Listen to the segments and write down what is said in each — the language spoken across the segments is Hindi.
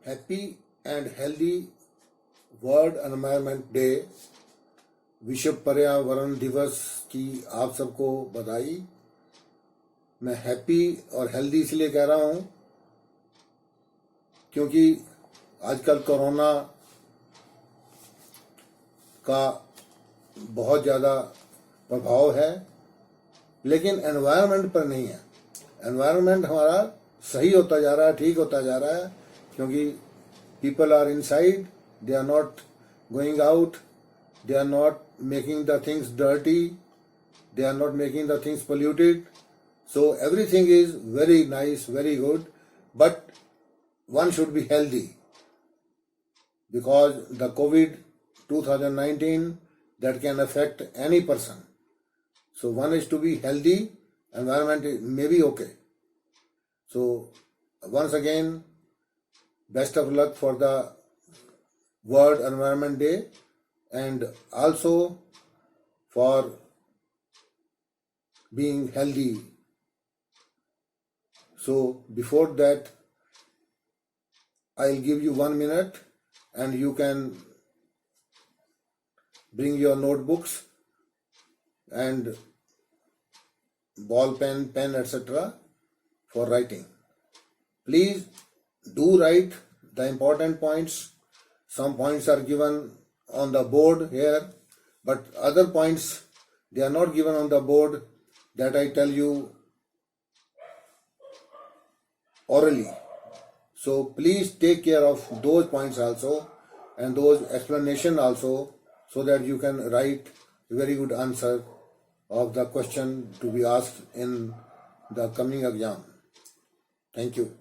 Happy and healthy world environment day, विश्व पर्यावरण दिवस की आप सबको बधाई। मैं हैप्पी और हेल्दी इसलिए कह रहा हूँ क्योंकि आजकल कोरोना का बहुत ज़्यादा प्रभाव है, लेकिन एनवायरनमेंट पर नहीं है। एनवायरनमेंट हमारा सही होता जा रहा है, ठीक होता जा रहा है, क्योंकि people are inside, they are not going out, they are not making the things dirty, they are not making the things polluted. So everything is very nice, very good, but one should be healthy, because the COVID 2019 that can affect any person. So one is to be healthy, environment may be okay. So once again, best of luck for the World Environment Day, and also for being healthy. So before that, I'll give you 1 minute and you can bring your notebooks and ball pen, etc. for writing. Please do write the important points. Some points are given on the board here, but other points, they are not given on the board, that I tell you orally. So please take care of those points also and those explanation also, so that you can write a very good answer of the question to be asked in the coming exam. Thank you.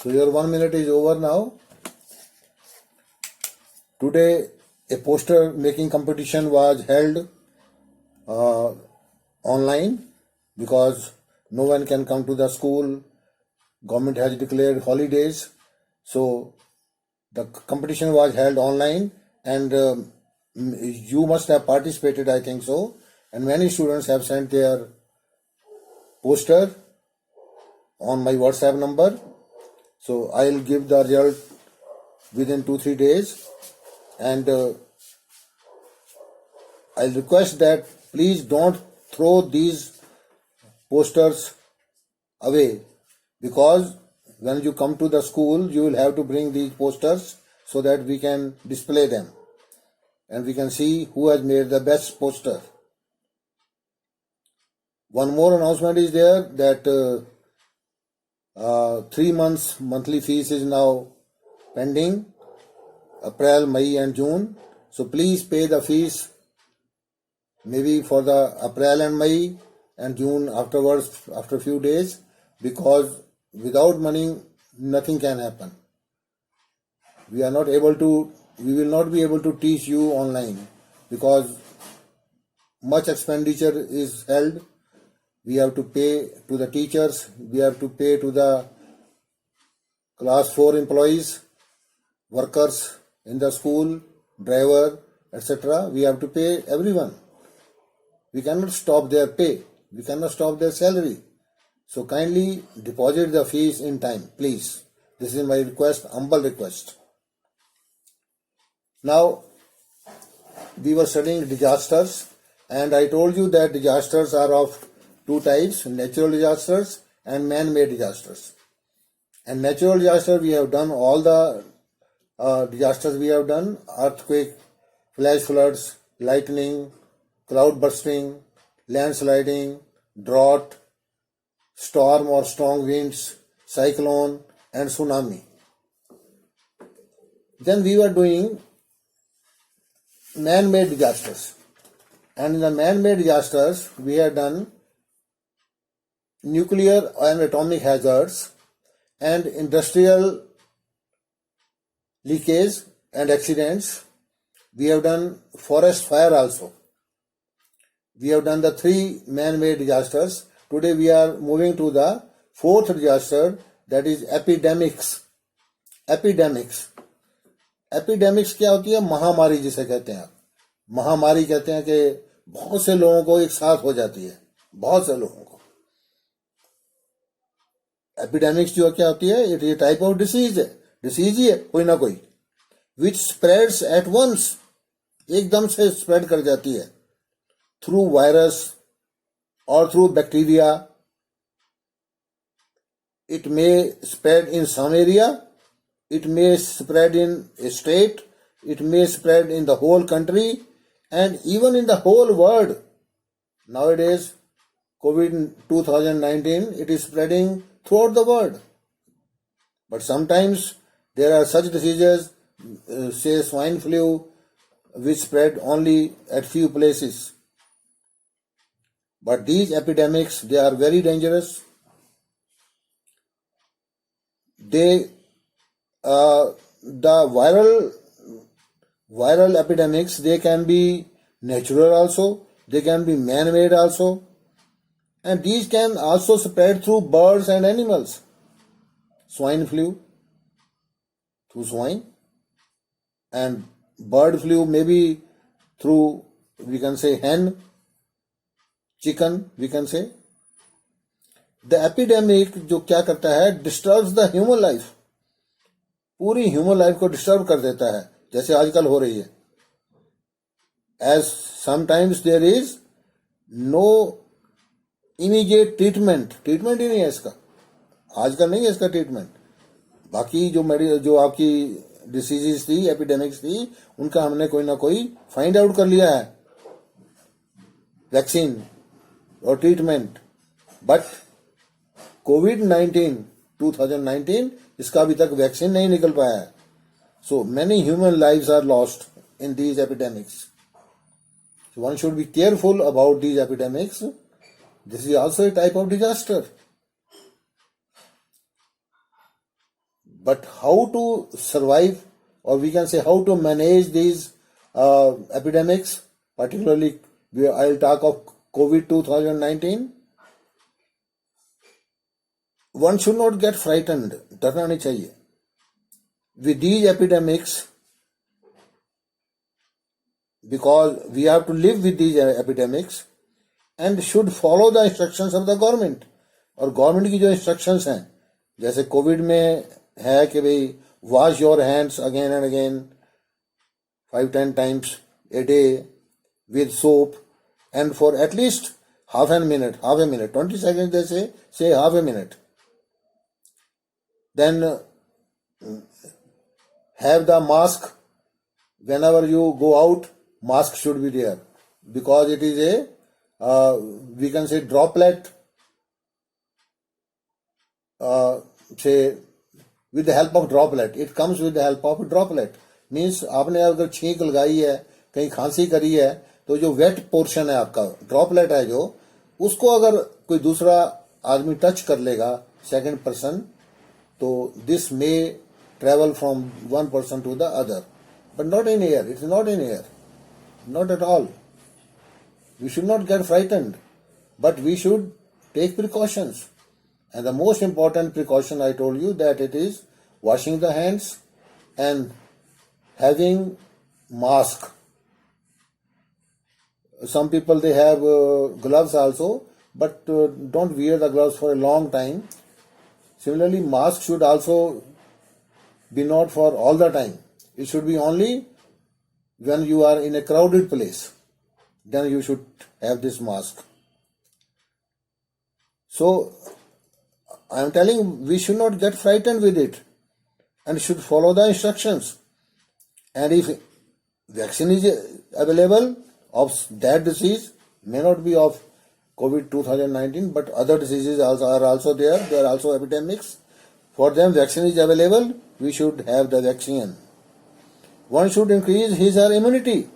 So your 1 minute is over now. Today a poster making competition was held online, because no one can come to the school. Government has declared holidays. So the competition was held online, and you must have participated, I think so. And many students have sent their poster on my WhatsApp number. So I'll give the result within 2-3 days, and I'll request that please don't throw these posters away, because when you come to the school you will have to bring these posters so that we can display them and we can see who has made the best poster. One more announcement is there, that 3 months monthly fees is now pending, April, May and June. So please pay the fees maybe for the April and May, and June afterwards, after a few days, because without money nothing can happen. We will not be able to teach you online, because much expenditure is held. We have to pay to the teachers, we have to pay to the class 4 employees, workers in the school, driver, etc. We have to pay everyone. We cannot stop their pay, we cannot stop their salary. So kindly deposit the fees in time, please. This is my request, humble request. Now, we were studying disasters, and I told you that disasters are of two types: natural disasters and man-made disasters. And natural disaster, we have done all the disasters we have done: earthquake, flash floods, lightning, cloud bursting, landsliding, drought, storm or strong winds, cyclone and tsunami. Then we were doing man-made disasters, and in the man-made disasters we have done nuclear and atomic hazards, and industrial leakage and accidents. We have done forest fire also. We have done the 3 man-made disasters. Today we are moving to the 4th disaster, that is epidemics. Epidemics. Epidemics क्या होती है? महामारी जिसे कहते हैं आप। महामारी कहते हैं कि बहुत से लोगों को एक साथ हो जाती है, बहुत से लोगों को। एपिडेमिक्स जो क्या होती है? It is type of disease है, डिसीज ही है कोई ना कोई, विच स्प्रेड्स एट वंस, एकदम से स्प्रेड कर जाती है, थ्रू वायरस और through bacteria. It may spread in some area, it may spread in a state, it may spread in the whole country, and even in the whole world. Nowadays, COVID 2019, it is spreading throughout the world. But sometimes there are such diseases, say swine flu, which spread only at few places. But these epidemics, they are very dangerous. The viral epidemics, they can be natural also, they can be man-made also, and these can also spread through birds and animals. Swine flu through swine, and bird flu maybe through, we can say, hen, chicken, we can say. The epidemic जो क्या करता है, disturbs the human life, पूरी ह्यूमन लाइफ को डिस्टर्ब कर देता है, जैसे आजकल हो रही है. As sometimes there is no immediate treatment ही नहीं है इसका, आजकल नहीं है इसका ट्रीटमेंट. बाकी जो आपकी डिसीजेस थी, एपिडेमिक्स थी, उनका हमने कोई ना कोई फाइंड आउट कर लिया है, वैक्सीन और ट्रीटमेंट. बट कोविड-19 2019, इसका अभी तक वैक्सीन नहीं निकल पाया है. So many human lives are lost in these epidemics. So one should be careful about these epidemics. This is also a type of disaster. But how to survive, or we can say how to manage these epidemics, particularly I'll talk of COVID 2019. One should not get frightened, डरना नहीं चाहिए. With these epidemics, because we have to live with these epidemics and should follow the instructions of the government. और गवर्नमेंट की जो इंस्ट्रक्शंस हैं, जैसे कोविड में है कि भाई wash your hands again and again 5-10 times a day with soap and for at least half a minute, 20 seconds they say half a minute. Then have the mask whenever you go out. Mask should be there because it is a we can say droplet, say with the help of droplet. It comes with the help of droplet. Means आपने अगर छींक लगाई है, कहीं खांसी करी है, तो जो वेट पोर्शन है आपका, ड्रॉपलेट है जो, उसको अगर कोई दूसरा आदमी टच कर लेगा, सेकंड पर्सन, तो this may travel from one person to the other, but not in air. It is not in air, not at all. We should not get frightened, but we should take precautions. And the most important precaution I told you that it is washing the hands and having mask. Some people they have gloves also, but don't wear the gloves for a long time. Similarly, mask should also be not for all the time. It should be only when you are in a crowded place, then you should have this mask. So I am telling we should not get frightened with it and should follow the instructions. And if vaccine is available of that disease, may not be of COVID 2019, but other diseases are also there. There are also epidemics. For them, vaccine is available. We should have the vaccine. One should increase his or immunity.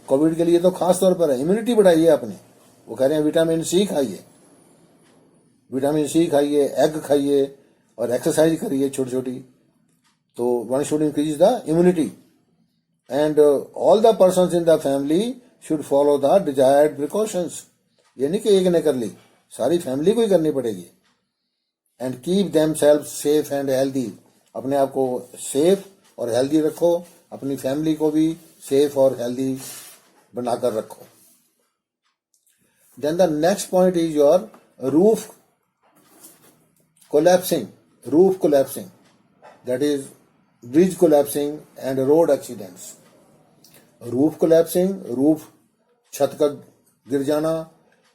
Covid के लिए तो खास तौर पर है, इम्यूनिटी बढ़ाइए अपनी. वो कह रहे हैं विटामिन सी खाइए. विटामिन सी खाइए, एग खाइए और एक्सरसाइज करिए छोटी छोटी, तो one should increase the immunity and all the persons in the family should follow the desired precautions. ये नहीं कि एक ने कर ली, सारी फैमिली को ही करनी पड़ेगी। And keep them self safe and healthy, अपने आप को सेफ और हेल्दी रखो, अपनी फैमिली को भी सेफ और हेल्दी बनाकर रखो। Then the next point is your roof collapsing, roof collapsing, that is bridge collapsing and road accidents. Roof collapsing, roof छत का गिर जाना,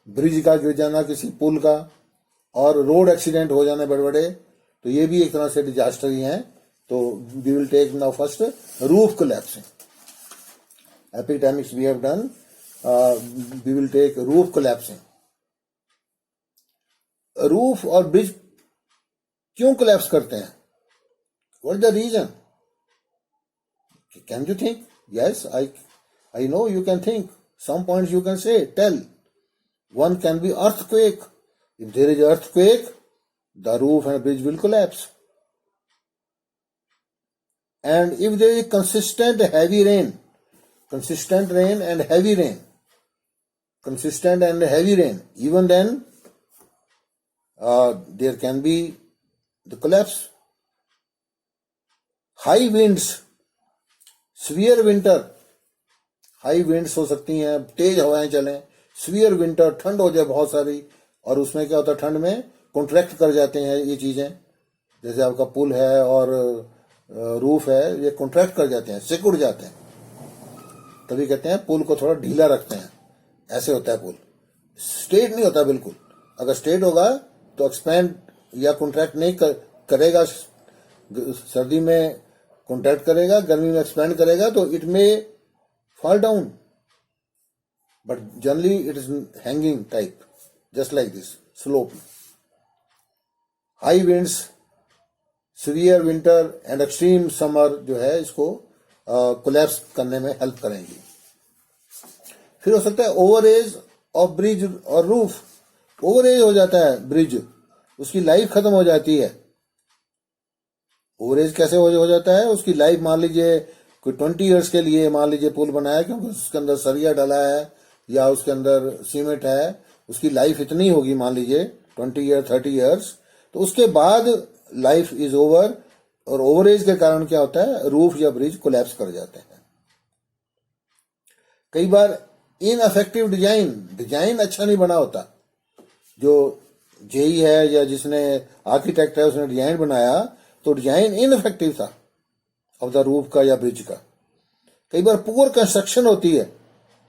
ब्रिज का गिर जाना किसी पुल का, और रोड एक्सीडेंट हो जाने बड़े बड़े, तो ये भी एक तरह से डिजास्टर ही हैं। तो we will take now first roof collapsing, epidemics we have done, we will take roof collapsing. Roof और ब्रिज क्यों कोलैप्स करते हैं? What is the reason? Can you think? Yes, I know you can think. Some points you can say, tell. One can be earthquake. If there is earthquake, the roof and bridge will collapse. And if there is consistent heavy rain, consistent rain and heavy rain, consistent and heavy rain, even then there can be the collapse. High winds, severe winter, high winds हो सकती हैं, तेज हवाएं चलें, सीवियर विंटर, ठंड हो जाए बहुत सारी, और उसमें क्या होता है, ठंड में कॉन्ट्रैक्ट कर जाते हैं ये चीजें, जैसे आपका पुल है और रूफ है, ये कॉन्ट्रैक्ट कर जाते हैं, सिकुड़ जाते हैं, तभी कहते हैं पुल को थोड़ा ढीला रखते हैं। ऐसे होता है पुल, स्ट्रेट नहीं होता बिल्कुल। अगर स्ट्रेट होगा तो एक्सपैंड या कॉन्ट्रैक्ट नहीं करेगा, सर्दी में कॉन्ट्रैक्ट करेगा, गर्मी में एक्सपैंड करेगा, तो इट में fall down, but generally it is hanging type, just like this slope. High winds, severe winter and extreme summer जो है इसको collapse करने में हेल्प करेंगी। फिर हो सकता है ओवरेज ऑफ ब्रिज और रूफ। ओवरेज हो जाता है ब्रिज, उसकी लाइफ खत्म हो जाती है। ओवरेज कैसे हो जाता है? उसकी लाइफ मान लीजिए कोई 20 इयर्स के लिए मान लीजिए पुल बनाया, क्योंकि उसके अंदर सरिया डला है या उसके अंदर सीमेंट है, उसकी लाइफ इतनी होगी मान लीजिए 20 ईयर 30 इयर्स, तो उसके बाद लाइफ इज ओवर, और ओवरेज के कारण क्या होता है, रूफ या ब्रिज कोलैप्स कर जाते हैं। कई बार इनअफेक्टिव डिजाइन अच्छा नहीं बना होता। जो जेई है या जिसने आर्किटेक्ट है उसने डिजाइन बनाया, तो डिजाइन इनअफेक्टिव था ऑफ द रूफ का या ब्रिज का। कई बार पुअर कंस्ट्रक्शन होती है,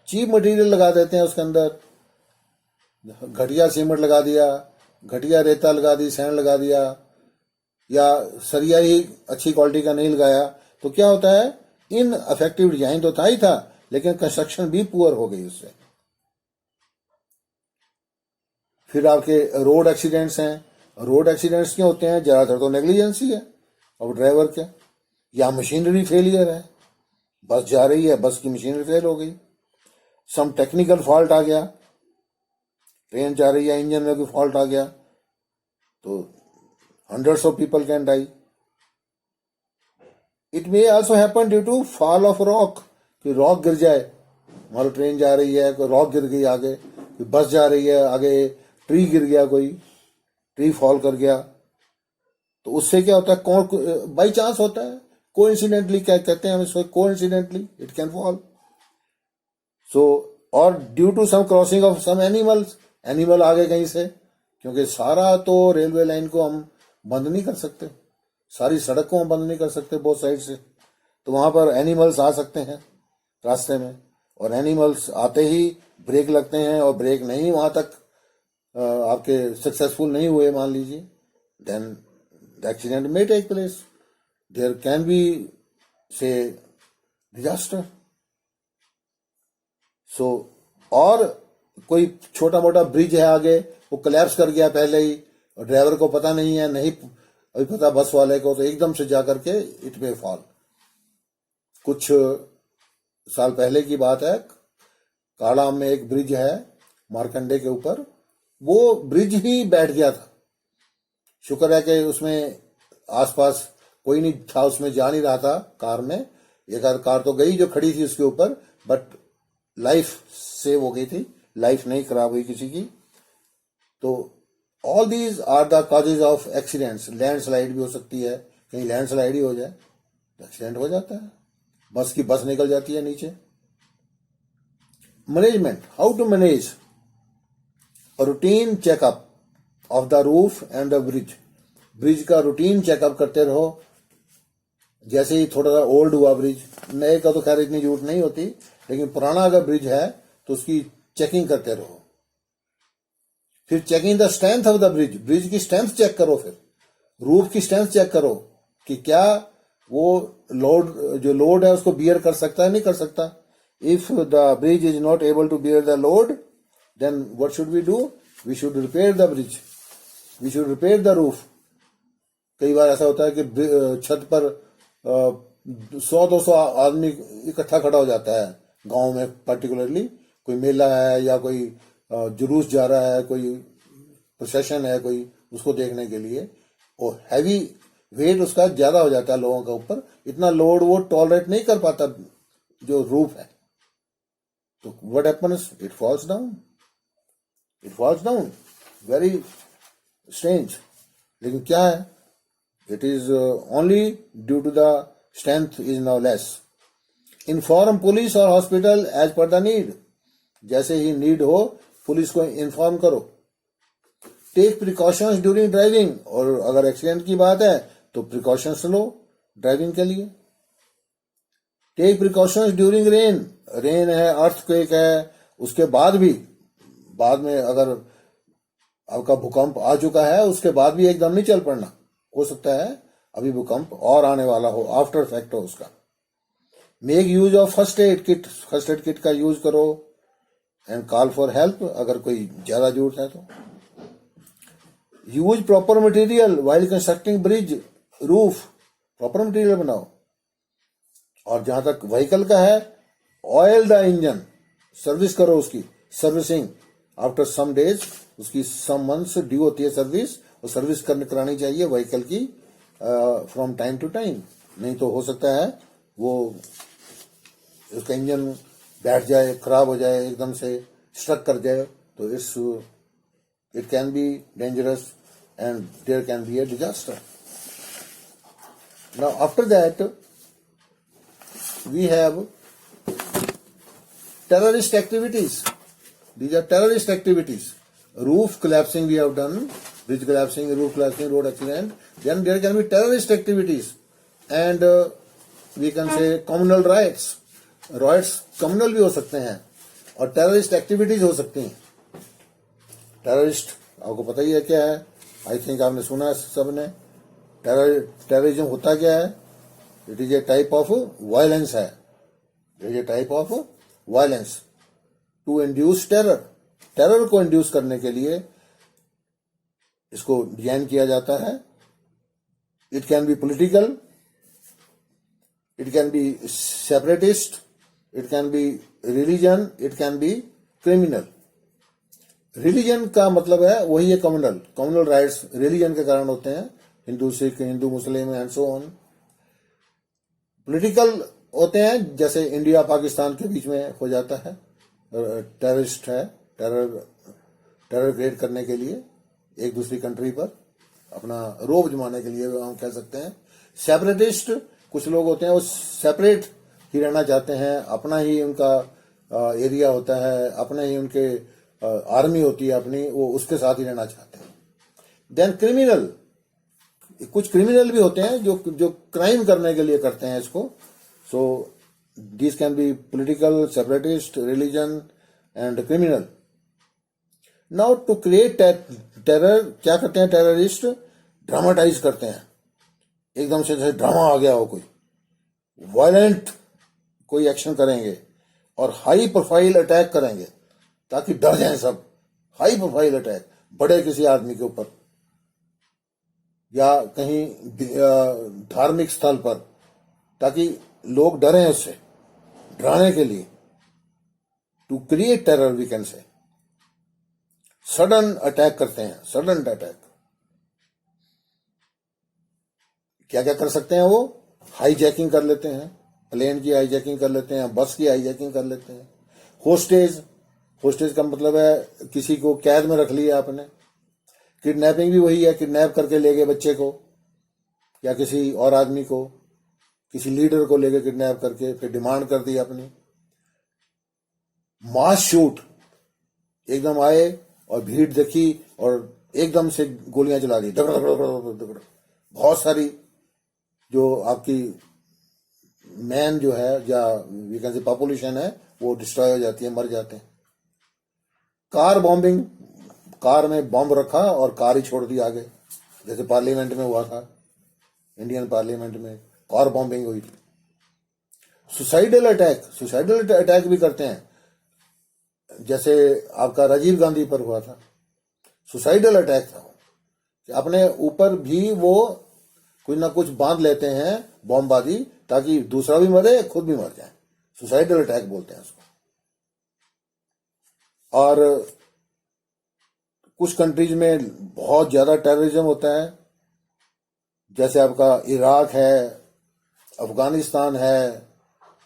चीप मटेरियल लगा देते हैं उसके अंदर, घटिया सीमेंट लगा दिया, घटिया रेता लगा दी, सैंड लगा दिया, या सरिया ही अच्छी क्वालिटी का नहीं लगाया, तो क्या होता है, इन अफेक्टिव डिजाइन तो था ही था, लेकिन कंस्ट्रक्शन भी पुअर हो गई उससे। फिर आपके रोड एक्सीडेंट्स हैं। रोड एक्सीडेंट्स क्यों होते हैं? ज्यादातर तो नेग्लिजेंसी है अब ड्राइवर के, या मशीनरी फेलियर है, बस जा रही है, बस की मशीनरी फेल हो गई, सम टेक्निकल फॉल्ट आ गया, ट्रेन जा रही है, इंजन में कोई फॉल्ट आ गया, तो hundreds of people can die. It may also happen due to fall of rock, कि रॉक गिर जाए, मान लो ट्रेन जा रही है, कोई रॉक गिर गई आगे, कोई बस जा रही है आगे, ट्री गिर गया, कोई ट्री फॉल कर गया, तो उससे क्या होता है, कौन बाई चांस होता है, कोइंसिडेंटली क्या कहते हैं हम इसको, coincidentally it can fall. So और due to some crossing of some animals, animal आ गए कहीं से, क्योंकि सारा तो रेलवे लाइन को हम बंद नहीं कर सकते, सारी सड़क को हम बंद नहीं कर सकते बोथ साइड से, तो वहां पर एनिमल्स आ सकते हैं रास्ते में, और एनिमल्स आते ही ब्रेक लगते हैं, और ब्रेक नहीं वहां तक आपके सक्सेसफुल नहीं हुए मान लीजिए, then the accident may take place, there can be say disaster. So और कोई छोटा मोटा ब्रिज है आगे, वो कोलैप्स कर गया पहले ही, और ड्राइवर को पता नहीं है, नहीं अभी पता बस वाले को, तो एकदम से जा करके इट मे फॉल। कुछ साल पहले की बात है, कालाम में एक ब्रिज है मार्कंडे के ऊपर, वो ब्रिज ही बैठ गया था, शुक्र है कि उसमें आसपास कोई नहीं था, उसमें जा नहीं रहा था कार में। एक आध कार तो गई जो खड़ी थी उसके ऊपर, बट लाइफ सेव हो गई थी, लाइफ नहीं खराब हुई किसी की। तो all these are the causes of accidents. Landslide भी हो सकती है, कहीं लैंडस्लाइड ही हो जाए तो एक्सीडेंट हो जाता है, बस निकल जाती है नीचे। Management, how to manage routine checkup of the roof and the bridge. Bridge का रूटीन चेकअप करते रहो। जैसे ही थोड़ा सा ओल्ड हुआ ब्रिज, नए का तो खैर इतनी जरूरत नहीं होती, लेकिन पुराना अगर ब्रिज है तो उसकी चेकिंग करते रहो। फिर checking the strength of the bridge, bridge की स्ट्रेंथ चेक करो। फिर रूफ की स्ट्रेंथ चेक करो कि क्या वो जो लोड है उसको बियर कर सकता है, नहीं कर सकता। If the bridge is not able to bear the load, then what should we do? We should repair the bridge, we should repair the roof. कई बार ऐसा होता है कि छत पर 100-200 आदमी इकट्ठा खड़ा हो जाता है गांव में, पर्टिकुलरली कोई मेला है या कोई जुलूस जा रहा है, कोई प्रोसेशन है कोई, उसको देखने के लिए, और हैवी वेट उसका ज्यादा हो जाता है लोगों के ऊपर, इतना लोड वो टॉलरेट नहीं कर पाता जो रूफ है। तो what happens? It falls down, it falls down. Very strange. लेकिन क्या है? It is only due to the strength is now less. Inform police और hospital as per the need. जैसे ही नीड हो पुलिस को इन्फॉर्म करो। टेक प्रिकॉशंस ड्यूरिंग ड्राइविंग, और अगर एक्सीडेंट की बात है तो प्रिकॉशंस लो ड्राइविंग के लिए। Take precautions during rain, rain है, अर्थक्वेक है, उसके बाद भी, बाद में अगर आपका भूकंप आ चुका है उसके बाद भी एकदम नहीं चल पड़ना, हो सकता है अभी भूकंप और आने वाला हो, आफ्टर इफेक्ट हो उसका। Make use of first aid kit, first aid kit का यूज करो। एंड कॉल फॉर हेल्प अगर कोई ज्यादा जरूरत है तो। Use proper material while constructing bridge roof, proper material बनाओ। और जहां तक व्हीकल का है, ऑयल द इंजन, सर्विस करो उसकी, सर्विसिंग आफ्टर सम डेज, उसकी सम मंथ्स ड्यू होती है सर्विस, और सर्विस करानी चाहिए व्हीकल की फ्रॉम टाइम टू टाइम। नहीं तो हो सकता है वो उसका इंजन बैठ जाए, खराब हो जाए, एकदम से स्ट्रक कर जाए, तो it can be dangerous and there can be a disaster. Now after that we have terrorist activities. These are terrorist activities. Roof collapsing we have done, bridge collapsing, roof collapsing, road accident. Then there can be terrorist activities, and we can say communal riots. Riots communal भी हो सकते हैं और terrorist activities हो सकती हैं। terrorist आपको पता ही है क्या है, आई थिंक आपने सुना है सबने। टेररिज्म होता क्या है? It is a type of violence है, it is a type of violence to induce terror. Terror को इंड्यूस करने के लिए इसको डिजाइन किया जाता है। It can be political, it can be separatist, it can be religion, it can be criminal. Religion का मतलब है वही है कम्युनल, कम्युनल राइट्स रिलीजन के कारण होते हैं, Hindu Sikh, Hindu Muslim and so on. Political होते हैं जैसे इंडिया पाकिस्तान के बीच में हो जाता है, टेररिस्ट है, टेरर क्रिएट करने के लिए एक दूसरी कंट्री पर अपना रोब जमाने के लिए हम कह सकते हैं। सेपरेटिस्ट कुछ लोग होते हैं वो सेपरेट ही रहना चाहते हैं, अपना ही उनका एरिया होता है, अपने ही उनके आर्मी होती है अपनी, वो उसके साथ ही रहना चाहते हैं। देन क्रिमिनल, कुछ क्रिमिनल भी होते हैं जो क्राइम करने के लिए करते हैं इसको। So this can be political, separatist, religion and criminal. Now to create terror, क्या करते हैं टेररिस्ट? ड्रामाटाइज करते हैं, एकदम से जैसे ड्रामा आ गया हो, कोई वायलेंट कोई एक्शन करेंगे और हाई प्रोफाइल अटैक करेंगे ताकि डर जाएं सब। हाई प्रोफाइल अटैक बड़े किसी आदमी के ऊपर या कहीं धार्मिक स्थल पर, ताकि लोग डरें उससे, डराने के लिए। To create terror we can say. Sudden attack करते हैं, सडन अटैक। क्या क्या कर सकते हैं वो? हाईजैकिंग कर लेते हैं, प्लेन की हाईजैकिंग कर लेते हैं, बस की हाईजैकिंग कर लेते हैं। होस्टेज, होस्टेज का मतलब है किसी को कैद में रख लिया आपने। किडनैपिंग भी वही है, किडनैप करके ले गए बच्चे को या किसी और आदमी को, किसी लीडर को लेके किडनैप करके फिर डिमांड कर दी अपनी। मास शूट, एकदम आए और भीड़ देखी और एकदम से गोलियां चला दी, दगड़ दगड़ दगड़ दगड़। बहुत सारी जो आपकी मैन जो है या वी कैन से पॉपुलेशन है वो डिस्ट्रॉय हो जाती है, मर जाते हैं। कार बॉम्बिंग, कार में बॉम्ब रखा और कार ही छोड़ दी आगे, जैसे पार्लियामेंट में हुआ था, इंडियन पार्लियामेंट में कार बॉम्बिंग हुई थी। सुसाइडल अटैक, सुसाइडल अटैक भी करते हैं, जैसे आपका राजीव गांधी पर हुआ था, सुसाइडल अटैक था। अपने ऊपर भी वो कुछ ना कुछ बांध लेते हैं बॉम्बबाजी, ताकि दूसरा भी मरे, खुद भी मर जाए। सुसाइडल अटैक बोलते हैं उसको। और कुछ कंट्रीज में बहुत ज्यादा टेररिज्म होता है, जैसे आपका इराक है, अफगानिस्तान है,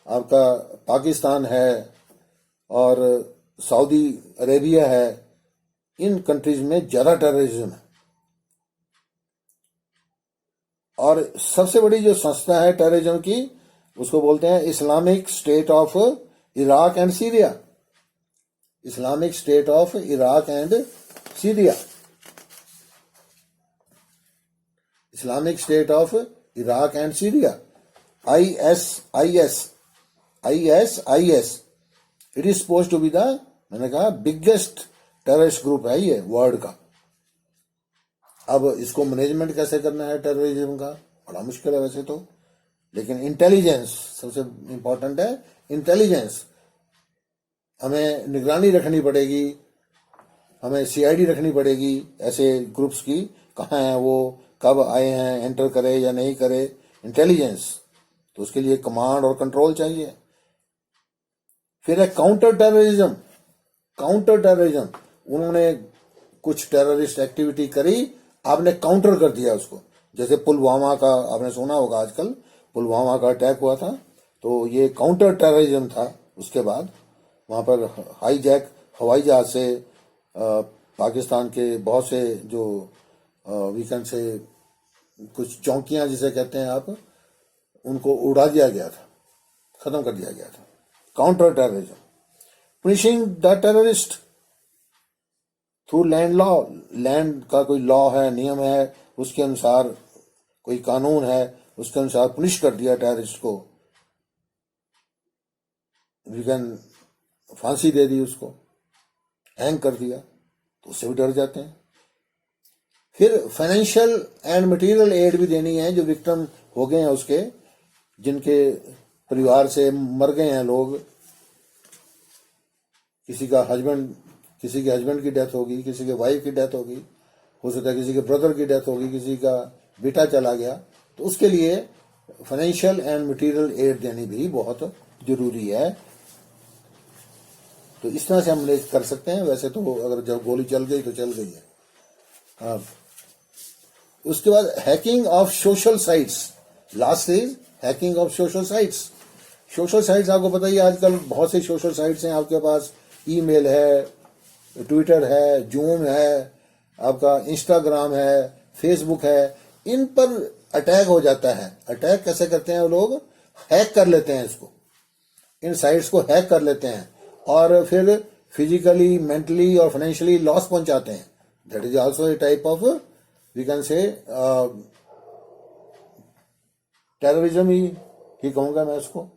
आपका पाकिस्तान है और सऊदी अरेबिया है। इन कंट्रीज में ज्यादा टेररिज्म है। और सबसे बड़ी जो संस्था है टेररिज्म की, उसको बोलते हैं Islamic State of Iraq and Syria. Islamic State of Iraq and Syria, Islamic State of Iraq and Syria, ISIS। It is suppose to be the, मैंने कहा, बिगेस्ट टेररिस्ट ग्रुप है ये वर्ल्ड का। अब इसको मैनेजमेंट कैसे करना है टेररिज्म का, बड़ा मुश्किल है वैसे तो, लेकिन इंटेलिजेंस सबसे इंपॉर्टेंट है। इंटेलिजेंस, हमें निगरानी रखनी पड़ेगी, हमें CID रखनी पड़ेगी ऐसे ग्रुप्स की, कहाँ हैं वो, कब आए हैं, एंटर करे या नहीं करे, इंटेलिजेंस। तो उसके लिए कमांड और कंट्रोल चाहिए। फिर है काउंटर टेररिज्म। काउंटर टेररिज्म, उन्होंने कुछ टेररिस्ट एक्टिविटी करी, आपने काउंटर कर दिया उसको। जैसे पुलवामा का आपने सुना होगा, आजकल पुलवामा का अटैक हुआ था, तो ये काउंटर टेररिज्म था। उसके बाद वहां पर हाईजैक हवाई जहाज से पाकिस्तान के बहुत से जो वीकेंड से कुछ चौकियां जिसे कहते हैं आप, उनको उड़ा दिया गया था, खत्म कर दिया गया था। Counter terrorism. Punishing the terrorist through land law, land का कोई लॉ है, नियम है, उसके अनुसार कोई कानून है, उसके अनुसार पुनिश कर दिया टेररिस्ट को, वी कैन फांसी दे दी उसको, हैंग कर दिया, तो उससे भी डर जाते हैं। फिर फाइनेंशियल एंड मटेरियल एड भी देनी है जो विक्टिम हो गए हैं उसके, जिनके परिवार से मर गए हैं लोग, किसी का हस्बैंड, किसी के हस्बैंड की डेथ होगी, किसी के वाइफ की डेथ होगी, हो सकता है किसी के ब्रदर की डेथ होगी, किसी का बेटा चला गया, तो उसके लिए फाइनेंशियल एंड मटेरियल एड देनी भी बहुत जरूरी है। तो इस तरह से हम ले कर सकते हैं। वैसे तो अगर जब गोली चल गई तो चल गई है। हाँ, उसके बाद hacking of social sites, last is hacking of social sites. Social sites आपको पता ही, आजकल बहुत सी सोशल साइट्स हैं आपके पास, ईमेल है, ट्विटर है, जूम है, आपका इंस्टाग्राम है, फेसबुक है, इन पर अटैक हो जाता है। अटैक कैसे करते हैं वो लोग? हैक कर लेते हैं इसको, इन साइट्स को हैक कर लेते हैं और फिर फिजिकली, मेंटली और फाइनेंशियली लॉस पहुंचाते हैं। That is also a type of, we can say, terrorism ही कहूंगा मैं इसको।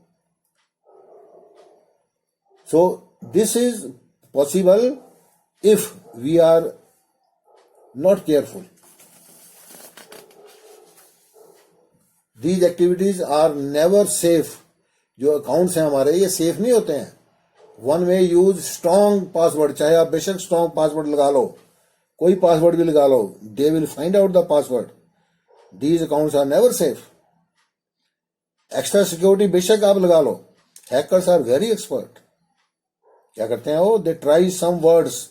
So this is possible if we are not careful. These activities are never safe. जो अकाउंट्स हैं हमारे, ये सेफ नहीं होते हैं। One way use strong password, चाहे आप बेशक स्ट्रॉन्ग पासवर्ड लगा लो, कोई पासवर्ड भी लगा लो, they will find out the password. These accounts are never safe. Extra security बेशक आप लगा लो, हैकर्स आर वेरी एक्सपर्ट। क्या करते हैं वो? They try some words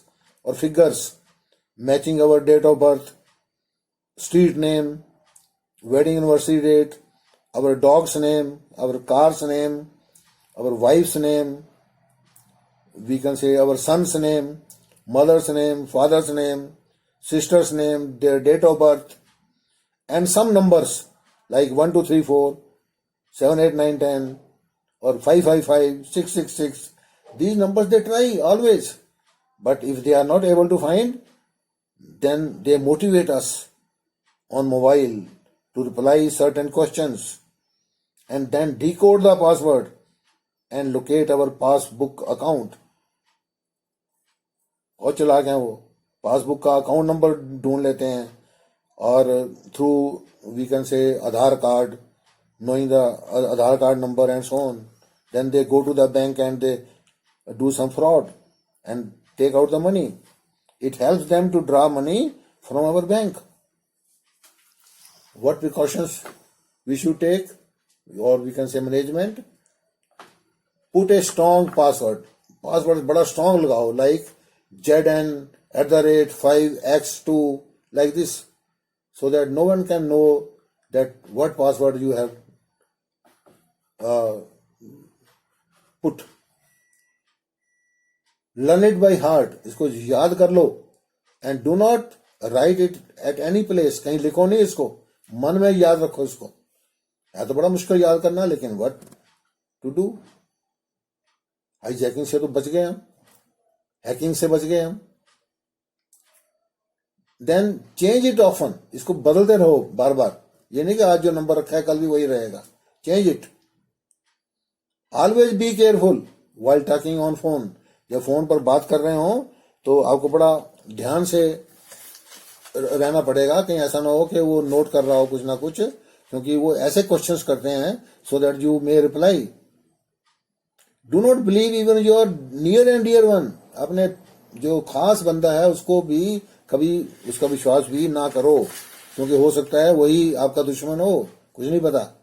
or figures matching our date of birth, street name, wedding anniversary date, our dog's name, our car's name, our wife's name, we can say our son's name, mother's name, father's name, sister's name, their date of birth, and some numbers like 1, 2, 3, 4, 7, 8, 9, 10, or 5, 5, 5, 6, 6, 6. These numbers they try always. But if they are not able to find, then they motivate us on mobile to reply certain questions and then decode the password and locate our passbook account. और चलाक हैं वो, पासबुक का अकाउंट नंबर ढूंढ लेते हैं और through we can say Aadhaar card, knowing the Aadhaar card number and so on. Then they go to the bank and they do some fraud and take out the money. It helps them to draw money from our bank. What precautions we should take, or we can say management? Put a strong password. Password बड़ा strong लगाओ, like ZN@5x2, like this, so that no one can know that what password you have put. Learn it by heart. इसको याद कर लो. And do not write it at any place. कहीं लिखो नहीं इसको, मन में याद रखो इसको. है तो बड़ा मुश्किल याद करना, लेकिन what to do? हाईजैकिंग से तो बच गए हम, हैकिंग से बच गए हम. Then change it often. इसको बदलते रहो बार बार. ये नहीं कि आज जो नंबर रखा है कल भी वही रहेगा. Change it. Always be careful while talking on phone. जब फोन पर बात कर रहे हो तो आपको बड़ा ध्यान से रहना पड़ेगा, कहीं ऐसा ना हो कि वो नोट कर रहा हो कुछ ना कुछ, क्योंकि वो ऐसे क्वेश्चंस करते हैं so that you may reply. Do not believe even your near and dear one. अपने जो खास बंदा है उसको भी कभी उसका विश्वास भी ना करो, क्योंकि हो सकता है वही आपका दुश्मन हो, कुछ नहीं पता.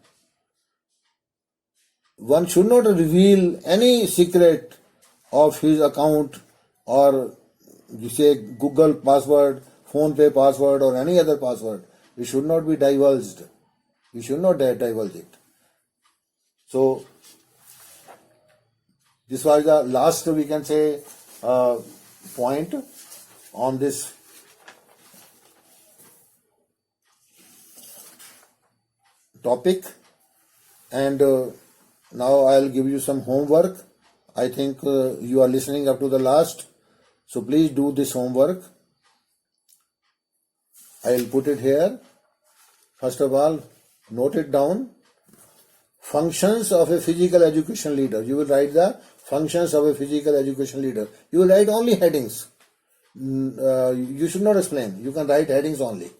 One should not reveal any secret of his account, or you say Google password, PhonePe password, or any other password. It should not be divulged. You should not divulge it. So this was the last, we can say, point on this topic. And now I'll give you some homework. I think you are listening up to the last, so please do this homework. I'll put it here. First of all, note it down. Functions of a physical education leader. You will write the functions of a physical education leader. You will write only headings. You should not explain. You can write headings only.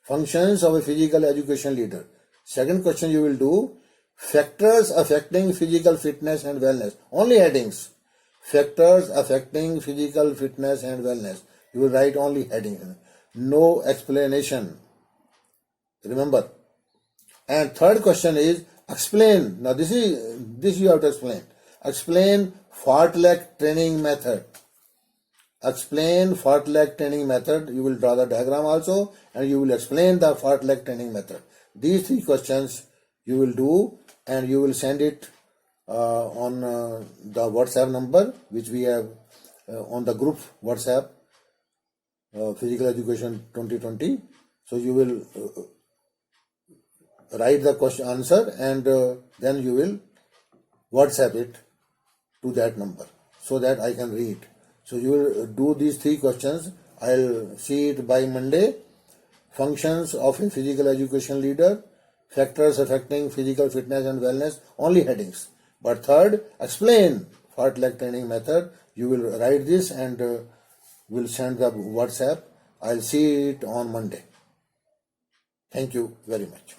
Functions of a physical education leader. Second question you will do, factors affecting physical fitness and wellness. Only headings. Factors affecting physical fitness and wellness. You will write only headings. No explanation. Remember. And third question is, explain. Now this you have to explain. Explain fartlek training method. Explain fartlek training method. You will draw the diagram also, and you will explain the fartlek training method. These three questions you will do, and you will send it on the WhatsApp number which we have on the group WhatsApp, Physical Education 2020. So you will write the question answer, and then you will WhatsApp it to that number so that I can read. So you will do these three questions. I'll see it by Monday. Functions of a physical education leader, factors affecting physical fitness and wellness, only headings. But third, explain fartlek training method. You will write this and will send the WhatsApp. I'll see it on Monday. Thank you very much.